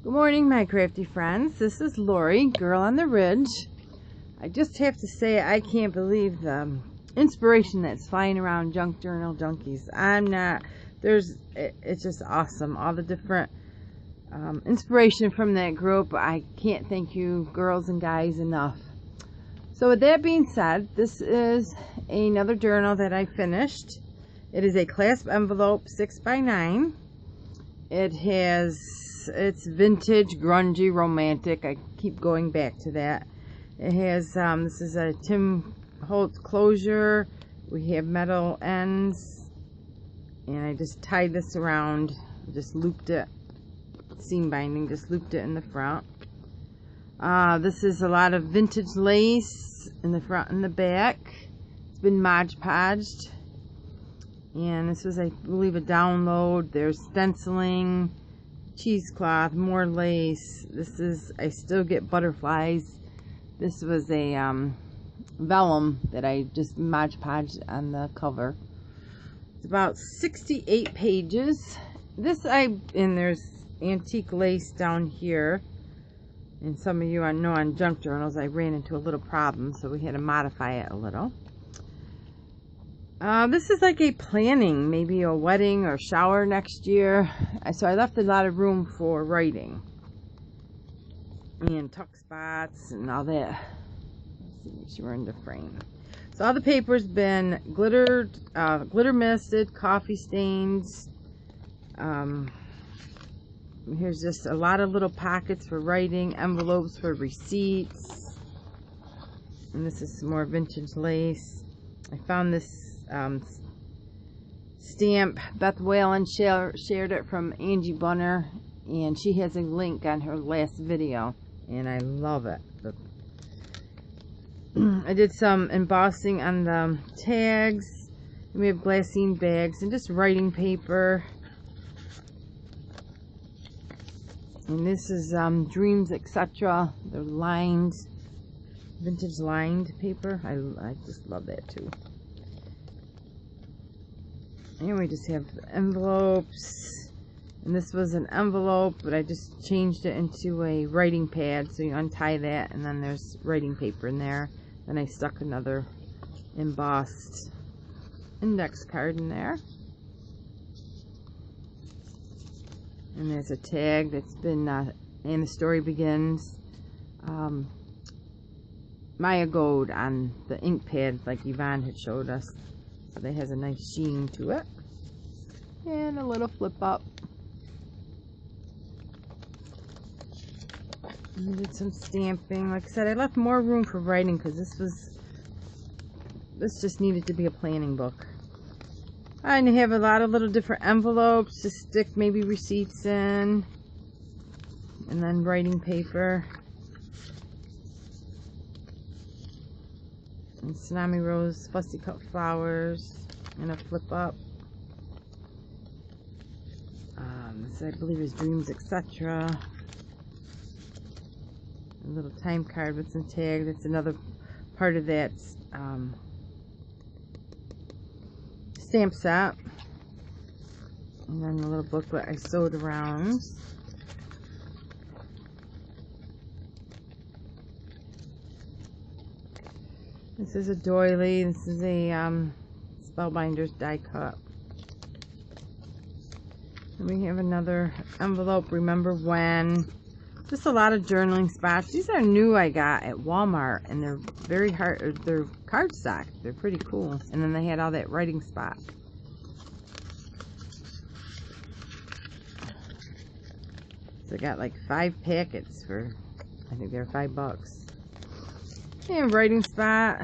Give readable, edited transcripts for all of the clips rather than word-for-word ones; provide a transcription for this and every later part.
Good morning, my crafty friends. This is Lori, Girl on the Ridge. I just have to say I can't believe the inspiration that's flying around Junk Journal Junkies. It's just awesome. All the different inspiration from that group. I can't thank you girls and guys enough. So with that being said, this is another journal that I finished. It is a clasp envelope 6x9. It's vintage, grungy, romantic. I keep going back to that. It has, this is a Tim Holtz closure. We have metal ends. And I just tied this around, just looped it, seam binding, just looped it in the front. This is a lot of vintage lace in the front and the back. It's been Mod Podged. And this was, I believe, a download. There's stenciling, cheesecloth, more lace. This is, I still get butterflies. This was a vellum that I just Mod Podged on the cover. It's about 68 pages. And there's antique lace down here. And some of you know on junk journals, I ran into a little problem, so we had to modify it a little. This is like a planning, maybe a wedding or shower next year. So I left a lot of room for writing and tuck spots and all that. Let's see, make sure we're in the frame. So all the paper's been glitter misted, coffee stains. Here's just a lot of little pockets for writing, envelopes for receipts. And this is some more vintage lace. I found this stamp. Beth Whalen shared it from Angie Bunner, and she has a link on her last video, and I love it. I did some embossing on the tags. We have glassine bags and just writing paper. And this is Dreams, etc. They're lined, vintage lined paper. I just love that too. And we just have envelopes. And this was an envelope, but I just changed it into a writing pad. So you untie that, and then there's writing paper in there. Then I stuck another embossed index card in there. And there's a tag that's been, and the story begins. Maya Gold on the ink pad, like Yvonne had showed us. So that has a nice sheen to it. And a little flip up. And I did some stamping. Like I said, I left more room for writing because this just needed to be a planning book. And you have a lot of little different envelopes to stick maybe receipts in. And then writing paper. And Tsunami Rose fussy cut flowers. And a flip up. This I believe is Dreams, etc. A little time card with some tag. That's another part of that stamp set. And then the little booklet I sewed around. This is a doily. This is a Spellbinders die cut. And we have another envelope, Remember When. Just a lot of journaling spots. These are new I got at Walmart, and they're very hard. They're cardstock. They're pretty cool. And then they had all that writing spot. So I got like 5 packets for, I think they're $5. And writing spot.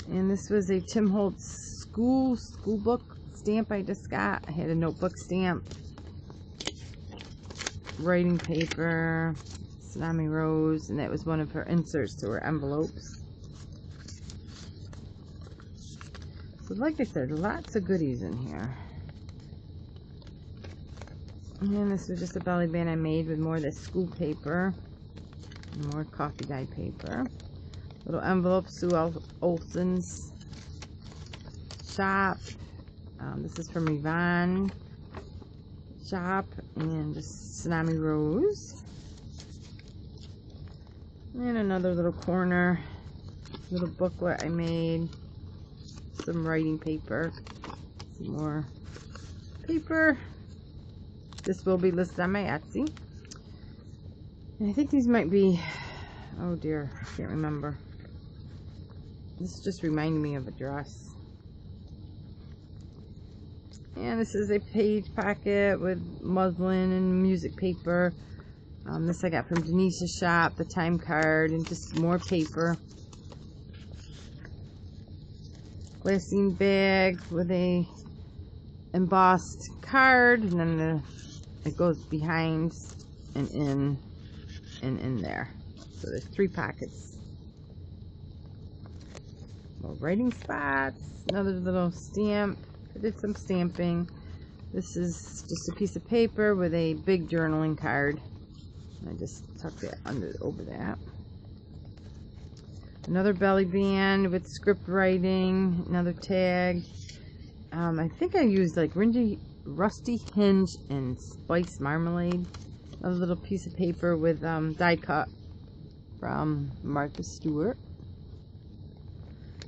And this was a Tim Holtz school book stamp I just got. I had a notebook stamp. Writing paper. Tsunami Rose. And that was one of her inserts to her envelopes. So like I said, lots of goodies in here. And this was just a belly band I made with more of this school paper. And more coffee dye paper. Little envelope, Sue Olson's shop. This is from Yvonne. shop, and just Tsunami Rose. And another little corner, little booklet I made, some writing paper, some more paper. This will be listed on my Etsy. And I think these might be, oh dear, I can't remember. This just reminded me of a dress. And this is a page pocket with muslin and music paper. This I got from Denise's shop, the time card, and just more paper. Glassine bag with a embossed card, and then it goes behind and in there. So there's 3 pockets. More writing spots, another little stamp. I did some stamping. This is just a piece of paper with a big journaling card. I just tucked it over that. Another belly band with script writing, another tag. I think I used like rusty hinge and spice marmalade. A little piece of paper with die cut from Martha Stewart.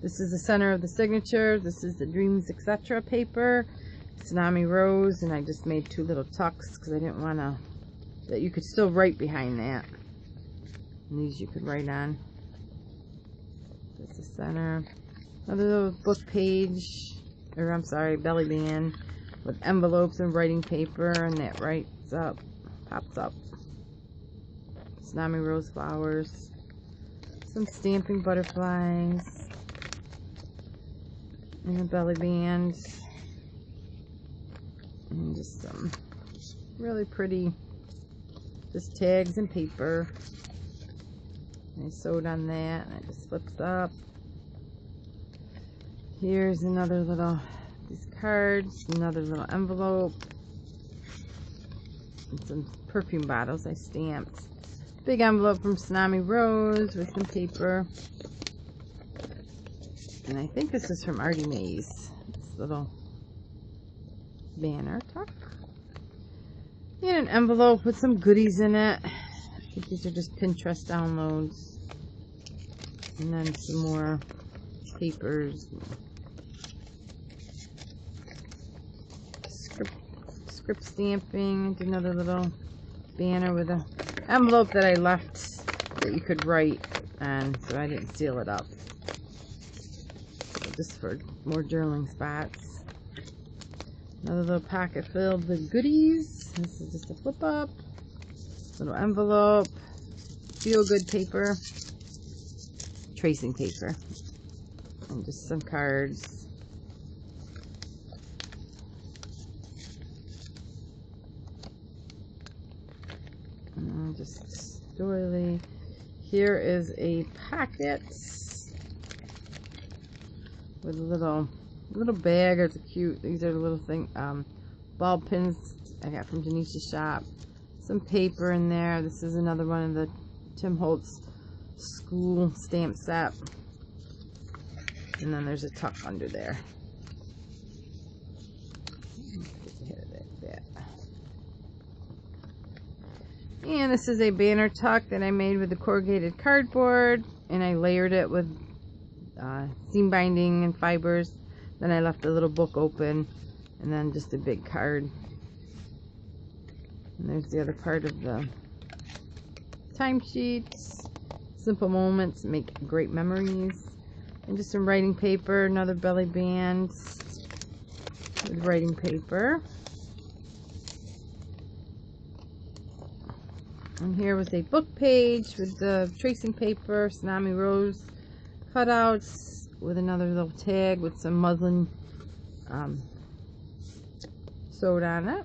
This is the center of the signature. This is the Dreams Etc. paper, Tsunami Rose, and I just made 2 little tucks because I didn't want to, that you could still write behind that. And these you could write on. That's the center. Another little book page, or I'm sorry, belly band with envelopes and writing paper, and that writes up, pops up. Tsunami Rose flowers. Some stamping butterflies. And a belly band. And just some really pretty, just tags and paper. And I sewed on that, and it just flips up. Here's another little, these cards, another little envelope, and some perfume bottles I stamped. Big envelope from Tsunami Rose with some paper. And I think this is from Artie Mays. This little banner tuck. And an envelope with some goodies in it. I think these are just Pinterest downloads. And then some more papers. Script stamping. Another little banner with an envelope that I left that you could write on, so I didn't seal it up. So just for more journaling spots. Another little pocket filled with goodies. This is just a flip up. Little envelope. Feel good paper. Tracing paper. And just some cards. And just doily. Here is a pocket with a little bag. It's cute. These are the little thing ball pins I got from Denise's shop. Some paper in there. This is another one of the Tim Holtz school stamp set. And then there's a tuck under there. And this is a banner tuck that I made with the corrugated cardboard, and I layered it with seam binding and fibers. Then I left the little book open, and then just a big card. And there's the other part of the timesheets. Simple moments make great memories. And just some writing paper, another belly band with writing paper. And here was a book page with the tracing paper, Tsunami Rose cutouts with another little tag with some muslin sewed on it.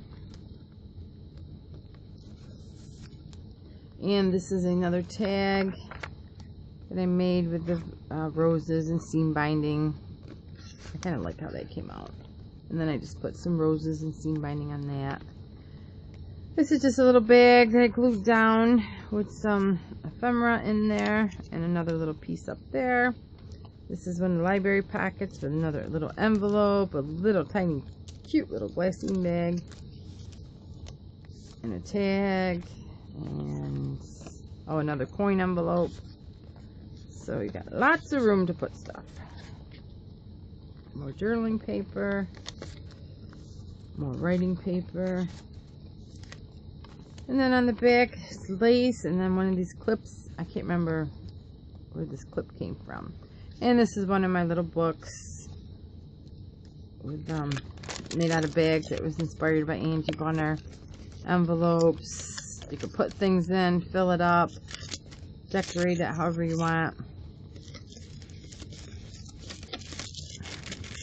And this is another tag that I made with the roses and seam binding. I kind of like how that came out. And then I just put some roses and seam binding on that. This is just a little bag that I glued down with some ephemera in there and another little piece up there. This is one of the library pockets with another little envelope, a little tiny cute little glassine bag. and a tag, and oh, another coin envelope. So you got lots of room to put stuff. More journaling paper, more writing paper, and then on the back it's lace, and then one of these clips. I can't remember where this clip came from. And this is one of my little books with made out of bags that was inspired by Angie Bunner. Envelopes, you can put things in, fill it up, decorate it however you want.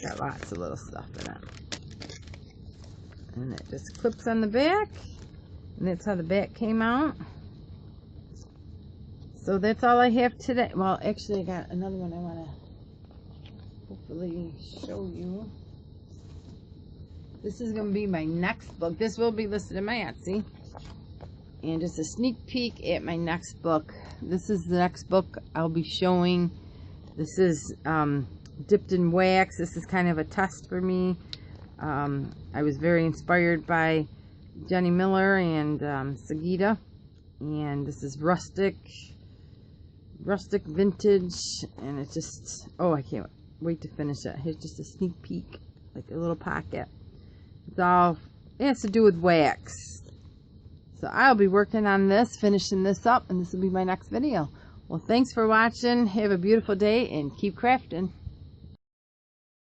Got lots of little stuff in it. And it just clips on the back, and that's how the back came out. So that's all I have today. Well, actually I got another one I want to hopefully show you. This is going to be my next book. This will be listed in my Etsy. And just a sneak peek at my next book. This is the next book I'll be showing. This is dipped in wax. This is kind of a test for me. I was very inspired by Jenny Miller and Sagita. And this is rustic vintage. And it's just, oh, I can't wait to finish it. Here's just a sneak peek, like a little pocket. It's all, it has to do with wax. So I'll be working on this, finishing this up, and this will be my next video. Well, thanks for watching. Have a beautiful day and keep crafting.